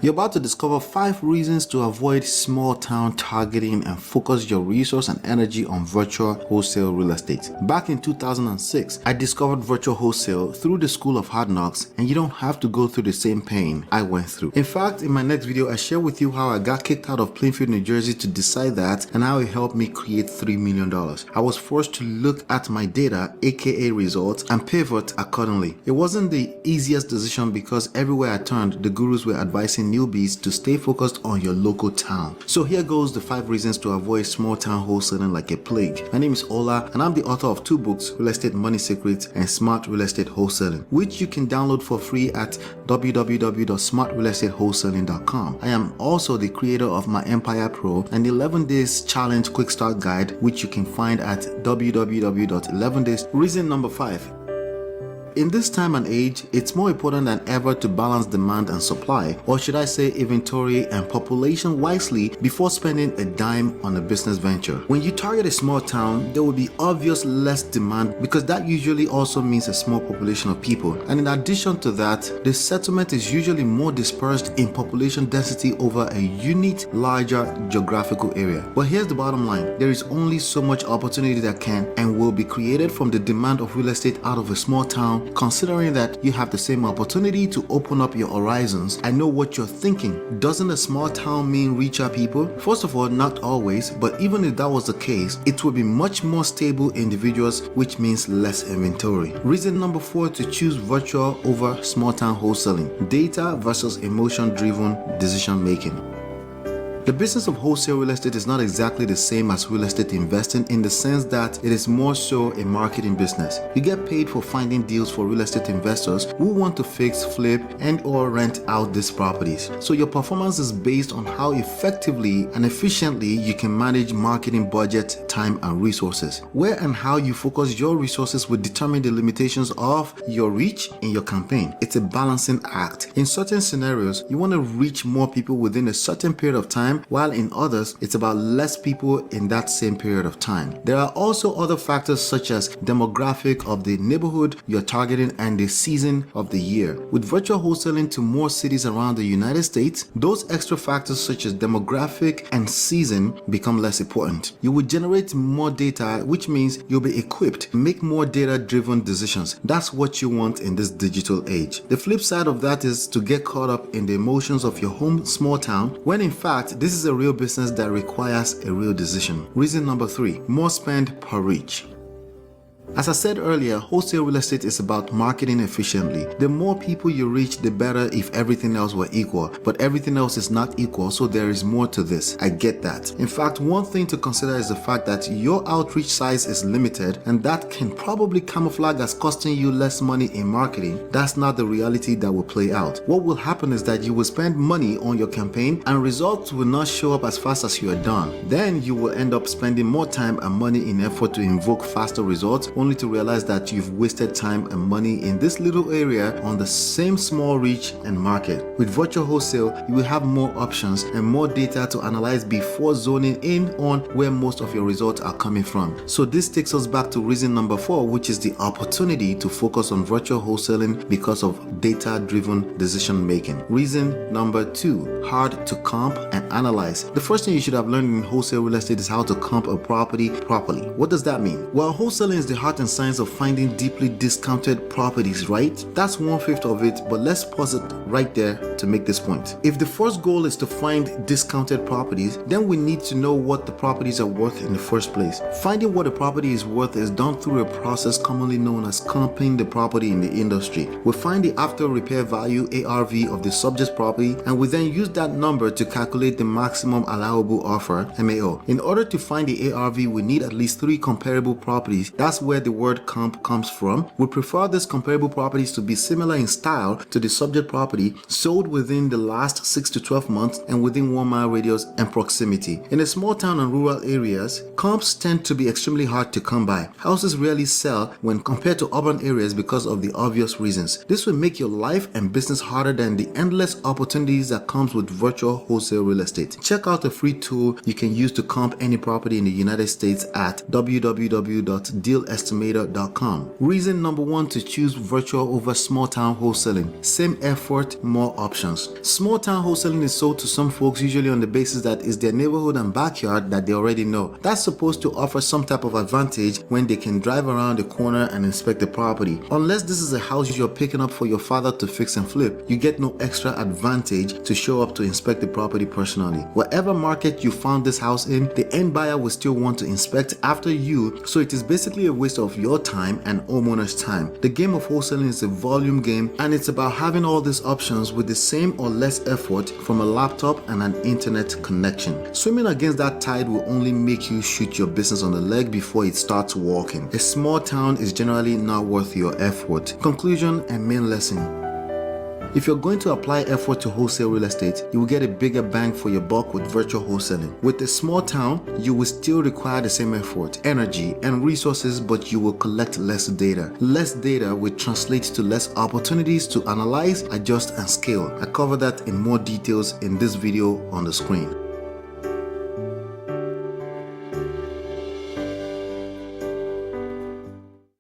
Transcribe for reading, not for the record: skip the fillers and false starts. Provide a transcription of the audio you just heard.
You're about to discover 5 reasons to avoid small town targeting and focus your resource and energy on virtual wholesale real estate. Back in 2006, I discovered virtual wholesale through the School of Hard Knocks, and you don't have to go through the same pain I went through. In fact, in my next video, I share with you how I got kicked out of Plainfield, New Jersey to decide that, and how it helped me create $3 million. I was forced to look at my data, aka results, and pivot accordingly. It wasn't the easiest decision because everywhere I turned, the gurus were advising newbies to stay focused on your local town. So here goes the 5 reasons to avoid small town wholesaling like a plague. My name is Ola, and I'm the author of 2 books, Real Estate Money Secrets and Smart Real Estate Wholesaling, which you can download for free at www.smartrealestatewholesaling.com. I am also the creator of my Empire Pro and the 11 Days Challenge Quick Start Guide, which you can find at www.11days. Reason number 5. In this time and age, it's more important than ever to balance demand and supply, or should I say inventory and population wisely before spending a dime on a business venture. When you target a small town, there will be obvious less demand because that usually also means a small population of people. And in addition to that, the settlement is usually more dispersed in population density over a unique, larger geographical area. But here's the bottom line. There is only so much opportunity that can and will be created from the demand of real estate out of a small town. Considering that you have the same opportunity to open up your horizons, I know what you're thinking. Doesn't a small town mean richer people? First of all, not always, but even if that was the case, it would be much more stable individuals, which means less inventory. Reason number 4 to choose virtual over small town wholesaling: data versus emotion-driven decision making. The business of wholesale real estate is not exactly the same as real estate investing in the sense that it is more so a marketing business. You get paid for finding deals for real estate investors who want to fix, flip, and or rent out these properties. So your performance is based on how effectively and efficiently you can manage marketing budget, time, and resources. Where and how you focus your resources will determine the limitations of your reach in your campaign. It's a balancing act. In certain scenarios, you want to reach more people within a certain period of time, while in others, it's about less people in that same period of time. There are also other factors such as demographic of the neighborhood you're targeting and the season of the year. With virtual wholesaling to more cities around the United States, those extra factors such as demographic and season become less important. You will generate more data, which means you'll be equipped to make more data-driven decisions. That's what you want in this digital age. The flip side of that is to get caught up in the emotions of your home small town, when in fact, this is a real business that requires a real decision. Reason number 3, more spend per reach. As I said earlier, wholesale real estate is about marketing efficiently. The more people you reach, the better if everything else were equal. But everything else is not equal, so there is more to this. I get that. In fact, one thing to consider is the fact that your outreach size is limited, and that can probably camouflage as costing you less money in marketing. That's not the reality that will play out. What will happen is that you will spend money on your campaign and results will not show up as fast as you are done. Then you will end up spending more time and money in effort to invoke faster results, only to realize that you've wasted time and money in this little area on the same small reach and market. With virtual wholesale, you will have more options and more data to analyze before zoning in on where most of your results are coming from. So this takes us back to reason number 4, which is the opportunity to focus on virtual wholesaling because of data-driven decision making. Reason number 2, hard to comp and analyze. The first thing you should have learned in wholesale real estate is how to comp a property properly. What does that mean? Well, wholesaling is the heart and science of finding deeply discounted properties, right? That's 1/5 of it, but let's pause it right there to make this point. If the first goal is to find discounted properties, then we need to know what the properties are worth in the first place. Finding what a property is worth is done through a process commonly known as comping the property in the industry. We find the after repair value, ARV, of the subject property, and we then use that number to calculate the maximum allowable offer, MAO. In order to find the ARV, we need at least 3 comparable properties. That's where the word comp comes from. We prefer these comparable properties to be similar in style to the subject property, sold within the last 6 to 12 months and within 1 mile radius and proximity. In a small town and rural areas, comps tend to be extremely hard to come by. Houses rarely sell when compared to urban areas because of the obvious reasons. This will make your life and business harder than the endless opportunities that comes with virtual wholesale real estate. Check out a free tool you can use to comp any property in the United States at www.dealestimator.com. Reason number 1 to choose virtual over small town wholesaling: same effort, more options. options. Small town wholesaling is sold to some folks usually on the basis that it's their neighborhood and backyard that they already know. That's supposed to offer some type of advantage when they can drive around the corner and inspect the property. Unless this is a house you're picking up for your father to fix and flip, you get no extra advantage to show up to inspect the property personally. Whatever market you found this house in, the end buyer will still want to inspect after you, so it is basically a waste of your time and homeowner's time. The game of wholesaling is a volume game, and it's about having all these options with the same or less effort from a laptop and an internet connection. Swimming against that tide will only make you shoot your business on the leg before it starts walking. A small town is generally not worth your effort. Conclusion and main lesson. If you're going to apply effort to wholesale real estate, you will get a bigger bang for your buck with virtual wholesaling. With a small town, you will still require the same effort, energy, and resources, but you will collect less data. Less data will translate to less opportunities to analyze, adjust, and scale. I cover that in more details in this video on the screen.